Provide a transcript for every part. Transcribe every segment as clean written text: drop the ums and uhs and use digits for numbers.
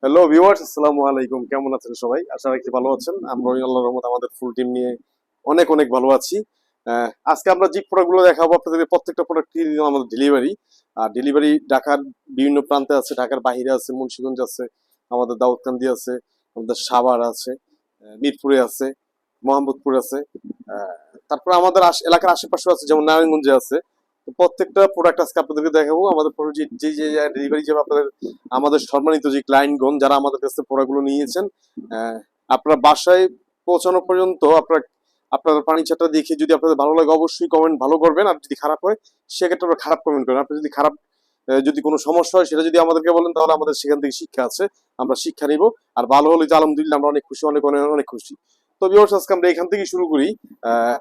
Hello viewers, আসসালামু আলাইকুম। কেমন আছেন সবাই? আশা রাখি ভালো আছেন। আমরা আল্লাহর রহমতে আমাদের ফুল টিম নিয়ে অনেক অনেক ভালো আছি। আজকে আমরা যে প্রোডাক্টগুলো দেখাবো আপনাদের প্রত্যেকটা প্রোডাক্টই আমাদের ডেলিভারি। আর ডেলিভারি ঢাকার বিভিন্ন প্রান্তে আছে, ঢাকার বাইরে আছে, মুন্সিগঞ্জ আছে, আমাদের দাউদকান্দি আছে, আমাদের সাভার আছে, মিরপুরে আছে, মোহাম্মদপুর আছে। আহ, তারপরে আমাদের এলাকার আশেপাশে আছে, যেমন নারায়ণগঞ্জে আছে। তো প্রত্যেকটা প্রোডাক্ট আজকে আপনাদেরকে দেখাবো। আমাদের যে যে ডেলিভারি যাবে আপনাদের, আমাদের সম্মানিত যে ক্লায়েন্টগণ যারা আমাদের কাছে প্রোডাক্টগুলো নিয়েছেন, আপনারা বাসায় পৌঁছানো পর্যন্ত আপনার পানি চাটা দেখে যদি আপনাদের ভালো লাগে অবশ্যই কমেন্ট ভালো করবেন। আর যদি খারাপ হয় সেক্ষেত্রে আপনারা খারাপ কমেন্ট করবেন। আপনি যদি খারাপ যদি কোনো সমস্যা হয় সেটা যদি আমাদেরকে বলেন তাহলে আমাদের সেখান থেকে শিক্ষা আছে, আমরা শিক্ষা নিব। আর ভালো হলে তো আলহামদুলিল্লাহ আমরা অনেক খুশি, অনেক অনেক অনেক খুশি। তো ভিউয়ার্স, আজকে আমরা এখান থেকে শুরু করি। আহ,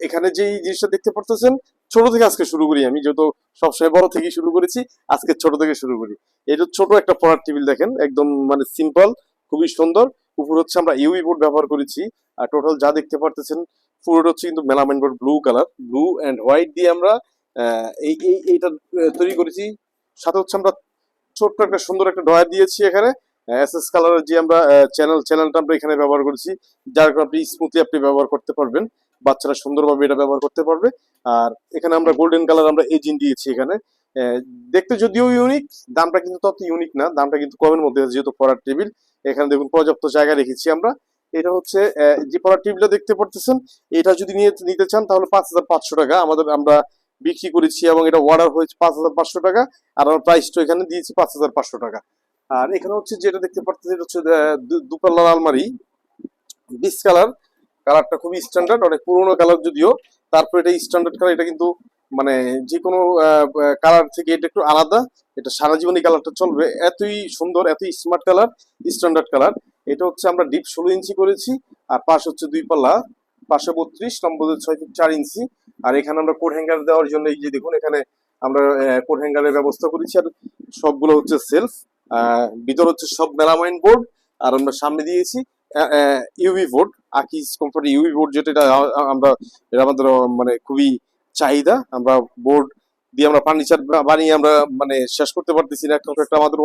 এখানে যে জিনিসটা দেখতে পারতেছেন, ছোট থেকে আজকে শুরু করি। আমি যেহেতু সবসময় বড় থেকে শুরু করেছি, আজকে ছোট থেকে শুরু করি। এটা ছোট একটা পড়ার টেবিল দেখেন, একদম মানে সিম্পল, খুবই সুন্দর। উপর হচ্ছে আমরা ইউভি বোর্ড ব্যবহার করেছি। আর টোটাল যা দেখতে পারতেছেন পুরোটা হচ্ছে কিন্তু melamine board, blue colour, blue and white দিয়ে আমরা এইটা তৈরি করেছি। সাথে হচ্ছে আমরা ছোট্ট একটা সুন্দর একটা ডয়ার দিয়েছি এখানে। এসএস কালারের যে আমরা চ্যানেলটা আমরা এখানে ব্যবহার করেছি, যার কারণে আপনি স্মুথলি আপনি ব্যবহার করতে পারবেন। বাচ্চারা সুন্দরভাবে এটা ব্যবহার করতে পারবে। আর এখানে আমরা গোল্ডেন কালার আমরা এজিন দিয়েছি এখানে। আহ, দেখতে যদিও ইউনিক, দামটা কিন্তু তত ইউনিক না, দামটা কিন্তু কমের মধ্যে আছে যেহেতু পড়ার টেবিল। এখানে দেখুন পর্যাপ্ত জায়গা রেখেছি আমরা। এটা হচ্ছে যে পড়ার টেবিলটা দেখতে পারতেছেন, এটা যদি নিতে চান তাহলে 5,500 টাকা আমাদের আমরা বিক্রি করেছি, এবং এটা অর্ডার হয়েছে 5,500 টাকা। আর আমার প্রাইসটা এখানে দিয়েছি 5,500 টাকা। আর এখানে হচ্ছে যেটা দেখতে পাচ্ছেন, এটা হচ্ছে দুপাল্লার আলমারি, 20 কালার। কালারটা খুবই স্ট্যান্ডার্ড, অনেক পুরোনো কালার যদিও, তারপর এটা স্ট্যান্ডার্ড কালার। এটা কিন্তু মানে যে কোনো কালার থেকে এটা একটু আলাদা। এটা সারা জীবন এই কালারটা চলবে, এতই সুন্দর, এতই স্মার্ট কালার, স্ট্যান্ডার্ড কালার। এটা হচ্ছে আমরা ডিপ 16 ইঞ্চি করেছি। আর পাশ হচ্ছে দুই পাল্লা, পাশে 32, নম্বর 6 ফিট 4 ইঞ্চি। আর এখানে আমরা কোট হ্যাঙ্গার দেওয়ার জন্য এই যে দেখুন এখানে আমরা কোট হ্যাঙ্গারের ব্যবস্থা করেছি। আর সবগুলো হচ্ছে সেলফ, ভিতর হচ্ছে সব মেলামাইন বোর্ড। আর আমরা সামনে দিয়েছি ইউভি বোর্ড, আকিস কোম্পানি ইউভি বোর্ড, যেটা আমরা এটা আমাদের মানে খুবই চাহিদা। আমরা বোর্ড দিয়ে আমরা ফার্নিচার বানিয়ে আমরা মানে শেষ করতে পারতেছি না, একটা আমাদের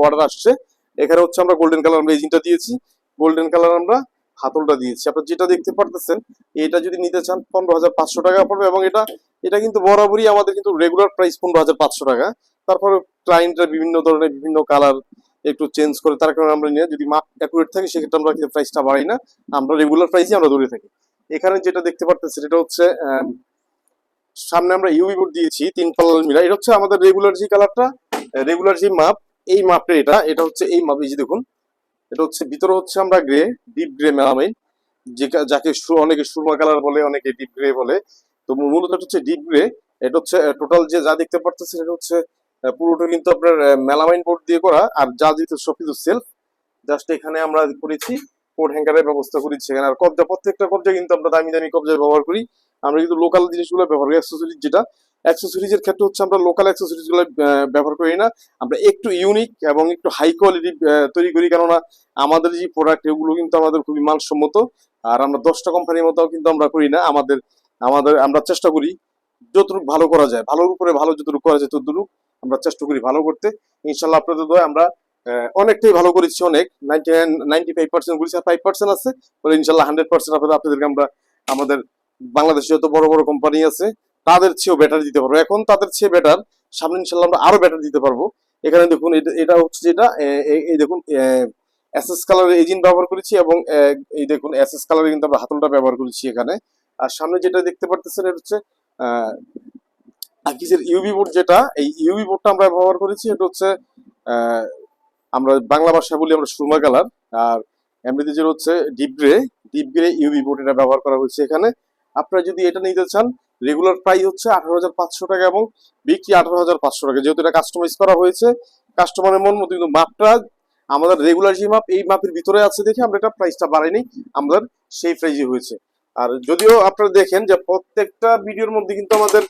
অর্ডার আসছে। এখানে হচ্ছে আমরা গোল্ডেন কালার আমরা এজিনটা দিয়েছি, গোল্ডেন কালার আমরা হাতলটা দিয়েছি। আপনারা যেটা দেখতে পারতেছেন, এটা যদি নিতে চান 15,500 টাকা পড়বে। এবং এটা এটা কিন্তু বরাবরই আমাদের কিন্তু রেগুলার প্রাইস 15,500 টাকা। তারপরে ক্লায়েন্টরা বিভিন্ন ধরনের বিভিন্ন কালার একটু চেঞ্জ করে, তার কারণে আমরা নিয়ে যদি মাপ অ্যাকুরেট থাকে সেক্ষেত্রে আমরা প্রাইসটা বাড়াই না, আমরা রেগুলার প্রাইসই আমরা ধরে থাকি। এখানে যেটা দেখতে পারতেছি এটা হচ্ছে সামনে আমরা ইউভি বোর্ড দিয়েছি 3 পাল্লার মিলা। এটা হচ্ছে আমাদের রেগুলার যে কালারটা, রেগুলার যে মাপ, এই মাপটা এটা এটা হচ্ছে এই মাপ। এই যে দেখুন, এটা হচ্ছে ভিতরে হচ্ছে আমরা গ্রে, ডিপ গ্রে মেলামাইন, যাকে অনেকে সুরমা কালার বলে, অনেকে ডিপ গ্রে বলে। তো মূলত এটা হচ্ছে ডিপ গ্রে। এটা হচ্ছে টোটাল যে যা দেখতে পারতেছেন এটা হচ্ছে পুরোটা কিন্তু আপনার মেলামাইন বোর্ড দিয়ে করা। আর যা দিতে সব কিছু সেলফ, জাস্ট এখানে আমরা করেছি কোট হ্যাঙ্গারের ব্যবস্থা করেছি এখানে। আর কবজা, প্রত্যেকটা কবজা কিন্তু আমরা দামি দামি কবজা ব্যবহার করি। আমরা কিন্তু লোকাল জিনিসগুলো ব্যবহার করি। অ্যাক্সেসরিজ যেটা, অ্যাক্সেসরিজের ক্ষেত্রে হচ্ছে আমরা লোকাল অ্যাক্সেসরিজ গুলো ব্যবহার করি না, আমরা একটু ইউনিক এবং একটু হাই কোয়ালিটি তৈরি করি। কেননা আমাদের যে প্রোডাক্ট এগুলো কিন্তু আমাদের খুবই মানসম্মত। আর আমরা 10টা কোম্পানির মতো কিন্তু আমরা করি না। আমাদের আমাদের আমরা চেষ্টা করি যতটুকু ভালো করা যায়, ভালোর উপরে ভালো যতটুকু করা যায় ততটুকু আমরা চেষ্টা করি ভালো করতে। ইনশাল্লাহ আপনাদের দোয়া আমরা অনেকটাই ভালো করেছি, অনেক 95% করেছি। আর 5% আছে বলে ইনশাল্লাহ 100% আপনাদেরকে আমরা আমাদের বাংলাদেশে যত বড় বড় কোম্পানি আছে তাদের চেয়েও বেটার দিতে পারবো। এখন তাদের চেয়ে বেটার, সামনে ইনশাল্লাহ আমরা আরো বেটার দিতে পারবো। এখানে দেখুন এটা হচ্ছে যেটা এই দেখুন এসএস কালারের এজিন ব্যবহার করেছি, এবং এই দেখুন এসএস কালারের কিন্তু আমরা হাতলটা ব্যবহার করেছি এখানে। আর সামনে যেটা দেখতে পারতেছেন এটা হচ্ছে আকিজের ইউভি বোর্ড, যেটা এই ইউভি বোর্ডটা আমরা ব্যবহার করেছি। এটা হচ্ছে আহ, আমরা বাংলা ভাষায় বলি আমরা সুরমা কালার। আর এমনিতে যেটা হচ্ছে deep grey, deep grey UV board এটা ব্যবহার করা হয়েছে এখানে। আপনারা যদি এটা নিতে চান, রেগুলার প্রাইস হচ্ছে 18,500 টাকা এবং বিক্রি 18,500 টাকা। যেহেতু এটা কাস্টমাইজ করা হয়েছে কাস্টমারের মন মতো, কিন্তু মাপটা আমাদের রেগুলার যে মাপ এই মাপের ভিতরে আছে দেখে আমরা এটা প্রাইসটা বাড়াইনি, আমাদের সেই প্রাইসই হয়েছে। আর যদিও আপনারা দেখেন যে প্রত্যেকটা ভিডিওর মধ্যে কিন্তু আমাদের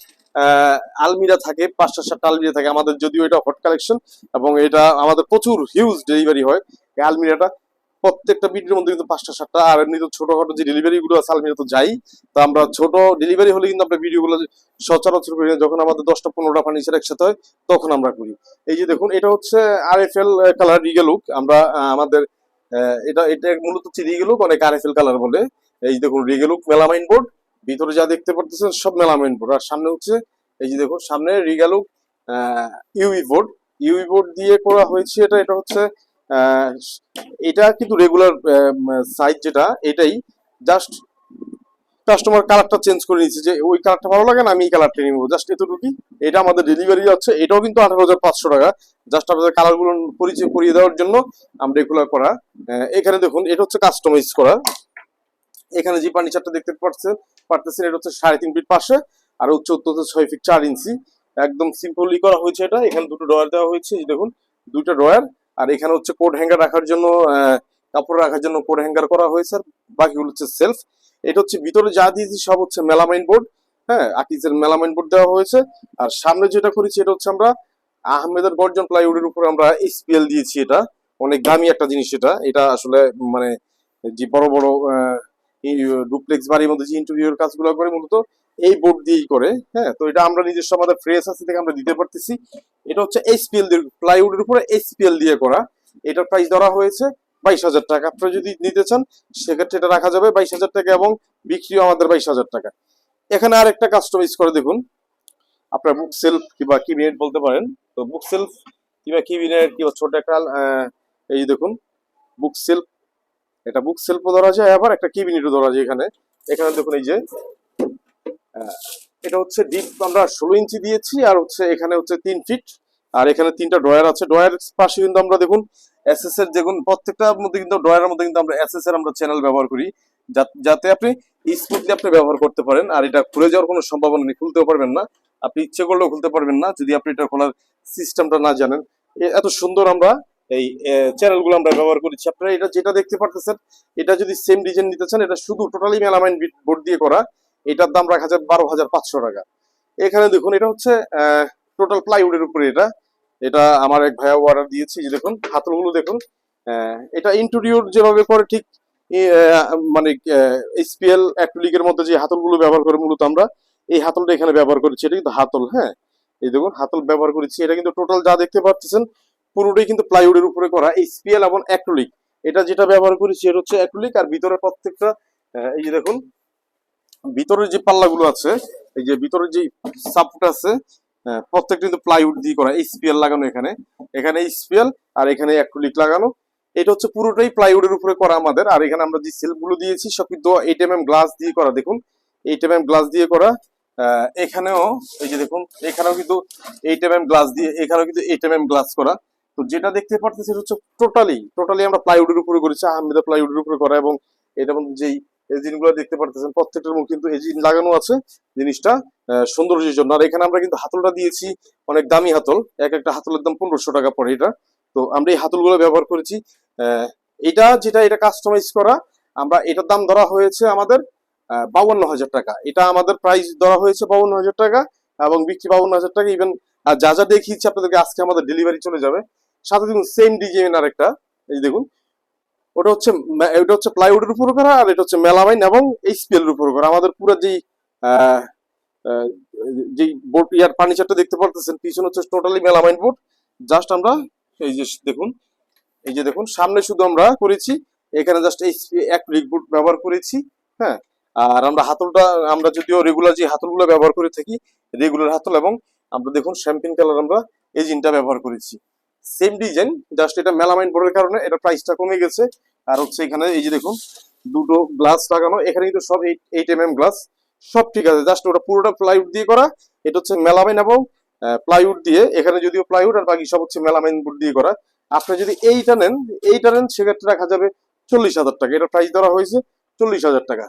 আলমিরা থাকে, 5টা 7টা আলমিরা থাকে আমাদের, যদিও এটা হট কালেকশন এবং এটা আমাদের প্রচুর হিউজ ডেলিভারি হয় এই আলমিরাটা। প্রত্যেকটা ভিডিওর মধ্যে কিন্তু 5টা 7টা, আর এমনি তো ছোটখাটো যে ডেলিভারি গুলো আছে আলমিরা তো যাই, তো আমরা ছোট ডেলিভারি হলে কিন্তু আমরা ভিডিওগুলো সচরাচর করি না, যখন আমাদের 10টা 15টা ফার্নিচার একসাথে হয় তখন আমরা করি। এই যে দেখুন, এটা হচ্ছে আরএফএল কালার রিগা লুক। আমরা আমাদের এটা এটা মূলত হচ্ছে রিগা লুক, অনেক আরএফএল কালার বলে। এই যে দেখুন রিগা লুক মেলামাইন বোর্ড, ভিতরে যা দেখতে পারতেছেন সব মেলামাইন বোর্ড, আর সামনে হচ্ছে এই যে দেখুন সামনে Riga look UE board. UE board দিয়ে করা হয়েছে এটা। এটা হচ্ছে আহ, এটা কিন্তু রেগুলার সাইজ যেটা, এটাই জাস্ট কাস্টমার কালারটা চেঞ্জ করে নিচ্ছে, যে ওই কালারটা ভালো লাগে না, আমি এই কালারটা নিবো, জাস্ট এতটুকুই। এটা আমাদের ডেলিভারি আছে, এটাও কিন্তু 18,500 টাকা। জাস্ট আপনাদের কালার গুলো পরিচয় করিয়ে দেওয়ার জন্য আমরা এগুলো করা। এখানে দেখুন এটা হচ্ছে কাস্টমাইজ করা। এখানে যে ফার্নিচারটা দেখতে পারতেছেন এটা হচ্ছে 3.5 ফিট পাশে, আর উচ্চতা হচ্ছে 6 ফিট 4 ইঞ্চি। একদম সিম্পলি করা হয়েছে এটা। এখানে দুটো ড্রয়ার দেওয়া হয়েছে, এই দেখুন দুইটা ড্রয়ার। আর এখানে হচ্ছে কোট হ্যাঙ্গার রাখার জন্য, কাপড় রাখার জন্য কোট হ্যাঙ্গার করা হয়েছে, আর বাকিগুলো হচ্ছে সেলফ। এটা হচ্ছে ভিতরে যা দিয়েছি সব হচ্ছে মেলামাইন বোর্ড, হ্যাঁ, আকিজের মেলামাইন বোর্ড দেওয়া হয়েছে। আর সামনে যেটা করেছি এটা হচ্ছে আমরা আহমেদের গর্জন প্লাইউডের উপর আমরা এসপিএল দিয়েছি। এটা অনেক দামি একটা জিনিস। এটা এটা আসলে মানে যে বড় বড় ডুপ্লেক্স বাড়ির মধ্যে যে ইন্টেরিয়র কাজগুলো করে মূলত এই বোর্ড দিয়েই করে। হ্যাঁ, তো এটা আমরা নিজস্ব আমাদের ফ্রেশ আছে থেকে আমরা দিতে পারতেছি। এটা হচ্ছে এসপিএল দিয়ে, প্লাইউডের উপরে এসপিএল দিয়ে করা। এটার প্রাইস ধরা হয়েছে 22,000 টাকা। আপনারা যদি নিতে চান সেক্ষেত্রে এটা রাখা যাবে 22,000 টাকা, এবং বিক্রিও আমাদের 22,000 টাকা। এখানে আর একটা কাস্টমাইজ করে দেখুন, আপনার বুক সেলফ কিংবা কিবিনেট বলতে পারেন। তো বুক সেলফ কিংবা কিবিনেট কিংবা ছোট একটা এই যে দেখুন বুক সেলফ, এটা বুক সেলফও ধরা যায়, আবার একটা কিবিনেটও ধরা যায়। এখানে এখানে দেখুন এই যে এটা হচ্ছে ডিপ আমরা 16 ইঞ্চি দিয়েছি, আর হচ্ছে এখানে হচ্ছে 3 ফিট, আর এখানে 3টা ড্রয়ার আছে। ড্রয়ার পাশে কিন্তু আমরা দেখুন এসএস এর, দেখুন প্রত্যেকটার মধ্যে কিন্তু ড্রয়ারের মধ্যে কিন্তু আমরা এসএস এর আমরা চ্যানেল ব্যবহার করি, যাতে আপনি স্মুথলি আপনি ব্যবহার করতে পারেন। আর এটা খুলে যাওয়ার কোনো সম্ভাবনা নেই, খুলতেও পারবেন না, আপনি ইচ্ছে করলেও খুলতে পারবেন না যদি আপনি এটা খোলার সিস্টেমটা না জানেন। এত সুন্দর আমরা এই চ্যানেলগুলো আমরা ব্যবহার করেছি। আপনারা এটা যেটা দেখতে পারতেছেন, এটা যদি সেম ডিজাইন নিতে চান, এটা শুধু টোটালি মেলামাইন বোর্ড দিয়ে করা, এটার দাম রাখা যায় 12,500 টাকা। এখানে দেখুন এটা হচ্ছে টোটাল প্লাইউডের উপরে। এটা এটা আমার এক ভাইয়া অর্ডার দিয়েছে। যে দেখুন হাতলগুলো দেখুন, এটা ইন্টেরিয়র যেভাবে করে ঠিক মানে এসপিএল অ্যাক্রিলিকের মধ্যে যে হাতলগুলো ব্যবহার করে মূলত আমরা এই হাতলটা এখানে ব্যবহার করেছি। এটা কিন্তু হাতল, হ্যাঁ, এই দেখুন হাতল ব্যবহার করেছি। এটা কিন্তু টোটাল যা দেখতে পাচ্ছেন পুরোটাই কিন্তু প্লাইউডের উপরে করা, এসপিএল এবং অ্যাক্রিলিক। এটা যেটা ব্যবহার করেছি এটা হচ্ছে অ্যাক্রিলিক। আর ভিতরে প্রত্যেকটা এই যে দেখুন ভিতরের যে পাল্লাগুলো আছে, এই যে ভিতরের যে সাপোর্ট আছে, প্রত্যেকটা কিন্তু প্লাইউড দিয়ে করা, এইচপিএল লাগানো। এখানে এখানে এইচপিএল আর এখানে অ্যাক্রিলিক লাগানো। এটা হচ্ছে পুরোটাই প্লাইউডের উপরে করা আমাদের। আর এখানে আমরা যে সেলফগুলো দিয়েছি সব কিন্তু 8mm গ্লাস দিয়ে করা। দেখুন 8mm গ্লাস দিয়ে করা। এখানেও এই যে দেখুন এখানেও কিন্তু 8mm গ্লাস দিয়ে, এখানেও কিন্তু 8mm গ্লাস করা। তো যেটা দেখতে পারতেছি হচ্ছে টোটালি আমরা প্লাইউডের উপরে করেছি, আহমেদা প্লাইউডের উপরে করা। এবং এটার মধ্যে যেই এজিনগুলো দেখতে পারতেছেন প্রত্যেকটার মুখ কিন্তু এজিন লাগানো আছে, জিনিসটা সৌন্দর্যের জন্য। আর এখানে আমরা কিন্তু হাতলটা দিয়েছি অনেক দামি হাতল, এক একটা হাতলের দাম 1500 টাকা পড়ে এটা। তো আমরা এই হাতলগুলো ব্যবহার করেছি। এটা যেটা এটা কাস্টমাইজ করা, আমরা এটার দাম ধরা হয়েছে আমাদের 52,000 টাকা। এটা আমাদের প্রাইস ধরা হয়েছে 52,000 টাকা, এবং বিক্রি 52,000 টাকা। ইভেন যা যা দেখিয়েছি আপনাদেরকে আজকে আমাদের ডেলিভারি চলে যাবে। সাথে দেখুন সেম ডিজাইন আর একটা, এই দেখুন ওটা হচ্ছে প্লাইউডের উপর করা, আর এটা হচ্ছে মেলামাইন এবং এইচপিএল এর উপর করা। আমাদের পুরো যেই বোর্ড ইয়ার ফার্নিচারটা দেখতে পারতেছেন পিছনে হচ্ছে টোটালি মেলামাইন বোর্ড। জাস্ট আমরা এই যে দেখুন, এই যে দেখুন সামনে শুধু আমরা করেছি, এখানে জাস্ট অ্যাক্রিলিক বোর্ড ব্যবহার করেছি। হ্যাঁ, আর আমরা হাতলটা আমরা যদিও রেগুলার যে হাতলগুলো ব্যবহার করে থাকি রেগুলার হাতল, এবং আমরা দেখুন শ্যাম্পিং কালার আমরা এজিনটা ব্যবহার করেছি। সেম ডিজাইন, জাস্ট এটা মেলামাইন বোর্ডের কারণে এটা প্রাইসটা কমে গেছে। আর হচ্ছে এখানে এই যে দেখুন দুটো গ্লাস লাগানো, এখানে কিন্তু সব 8mm গ্লাস, সব ঠিক আছে। জাস্ট ওটা পুরোটা প্লাইউড দিয়ে করা। এটা হচ্ছে মেলামাইন এবং প্লাইউড দিয়ে, এখানে যদিও প্লাইউড আর বাকি সব হচ্ছে মেলামাইন বোর্ড দিয়ে করা। আপনি যদি এইটা নেন সেক্ষেত্রে রাখা যাবে 40,000 টাকা। এটা প্রাইস ধরা হয়েছে 40,000 টাকা।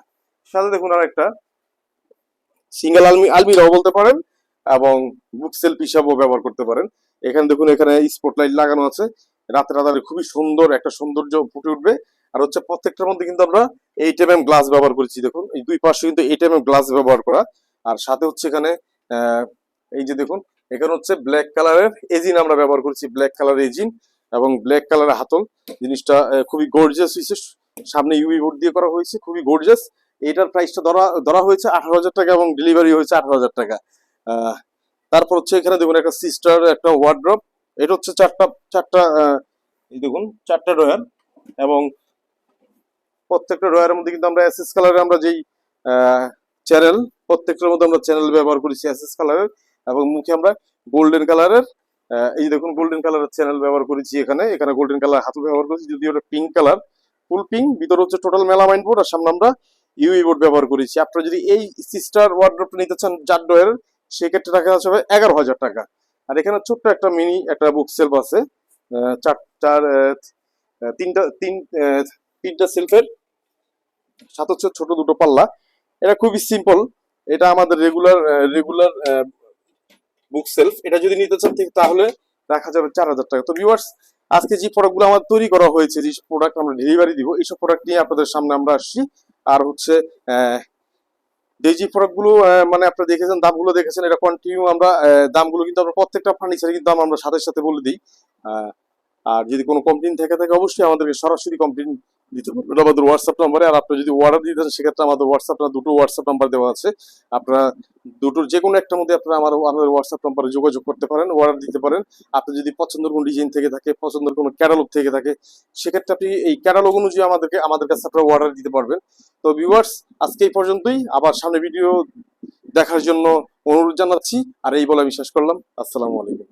সাথে দেখুন আর একটা সিঙ্গেল আলমিরাও বলতে পারেন, এবং বুক সেলফ হিসাবেও ব্যবহার করতে পারেন। এখানে দেখুন এখানে স্পটলাইট লাগানো আছে, রাতের আধারে খুবই সুন্দর একটা সৌন্দর্য ফুটে উঠবে। আর হচ্ছে প্রত্যেকটার মধ্যে কিন্তু আমরা 8mm গ্লাস ব্যবহার করেছি। দেখুন এই দুই পাশে কিন্তু 8mm গ্লাস ব্যবহার করা। আর সাথে হচ্ছে এখানে এই যে দেখুন এখানে হচ্ছে ব্ল্যাক কালারের এজিন আমরা ব্যবহার করেছি, ব্ল্যাক কালার এজিন। এবং ব্ল্যাক কালারের হাতল। জিনিসটা খুবই গর্জিয়াস হয়েছে, সামনে ইউভি বোর্ড দিয়ে করা হয়েছে, খুবই গর্জিয়াস। এটার প্রাইসটা ধরা হয়েছে 18,000 টাকা এবং ডেলিভারি হয়েছে 18,000 টাকা। তারপর হচ্ছে এখানে দেখুন একটা সিস্টার একটা ওয়ার্ড্রপ। এটা হচ্ছে চারটা এই দেখুন 4টা ড্রয়ার, এবং প্রত্যেকটা ড্রয়ারের মধ্যে কিন্তু আমরা এসএস কালারে আমরা যেই চ্যানেল, প্রত্যেকটার মধ্যে আমরা চ্যানেল ব্যবহার করেছি এসএস কালারের, এবং মুখে আমরা গোল্ডেন কালারের এই দেখুন গোল্ডেন কালারের চ্যানেল ব্যবহার করেছি। এখানে গোল্ডেন কালার হাতল ব্যবহার করেছি, যদিও ওটা পিঙ্ক কালার, ফুল পিঙ্ক। ভিতরে হচ্ছে টোটাল মেলামাইন বোর্ড, আর সামনে আমরা ইউই বোর্ড ব্যবহার করেছি। আপনারা যদি এই সিস্টার ওয়ার্ড্রপটা নিতে চান 4 ড্রয়ারের, সেক্ষেত্রে টাকা হবে 11,000 টাকা। আর এখানে ছোট্ট একটা মিনি একটা বুক সেলফ আছে, তিনটা সেলফের সাথে হচ্ছে ছোট দুটো পাল্লা। এটা খুবই সিম্পল, এটা আমাদের রেগুলার বুক সেলফ। এটা যদি নিতে চান তাহলে রাখা যাবে 4,000 টাকা। তো ভিউয়ার্স, আজকে যে প্রোডাক্টগুলো আমার তৈরি করা হয়েছে, যে প্রোডাক্ট আমরা ডেলিভারি দিব, এইসব প্রোডাক্ট নিয়ে আপনাদের সামনে আমরা আসছি। আর হচ্ছে যে প্রোডাক্টগুলো মানে আপনারা দেখেছেন, দামগুলো দেখেছেন, এটা কন্টিনিউ আমরা দামগুলো কিন্তু আমরা প্রত্যেকটা ফার্নিচারের কিন্তু দাম আমরা সাথে সাথে বলে দিই। আর যদি কোনো কমপ্লেইন থেকে থাকে অবশ্যই আমাদেরকে সরাসরি কমপ্লেইন দিতে পারবেন আমাদের হোয়াটসঅ্যাপ নাম্বারে। আর আপনি যদি অর্ডার দিতে চান সেক্ষেত্রে আমাদের দুটো হোয়াটসঅ্যাপ নাম্বার দেওয়া আছে। আপনারা দুটোর যে কোনো একটা মধ্যে আপনারা আমাদের হোয়াটসঅ্যাপ নাম্বারে যোগাযোগ করতে পারেন, অর্ডার দিতে পারেন। আপনি যদি পছন্দের কোনো ডিজাইন থেকে থাকে, পছন্দের কোনো ক্যাটালগ থেকে থাকে, সেক্ষেত্রে আপনি এই ক্যাটালগ অনুযায়ী আমাদের কাছে আপনারা অর্ডার দিতে পারবেন। তো ভিউয়ার্স, আজকে এই পর্যন্তই। আবার সামনে ভিডিও দেখার জন্য অনুরোধ জানাচ্ছি। আর এই বলে আমি শেষ করলাম। আসসালামু আলাইকুম।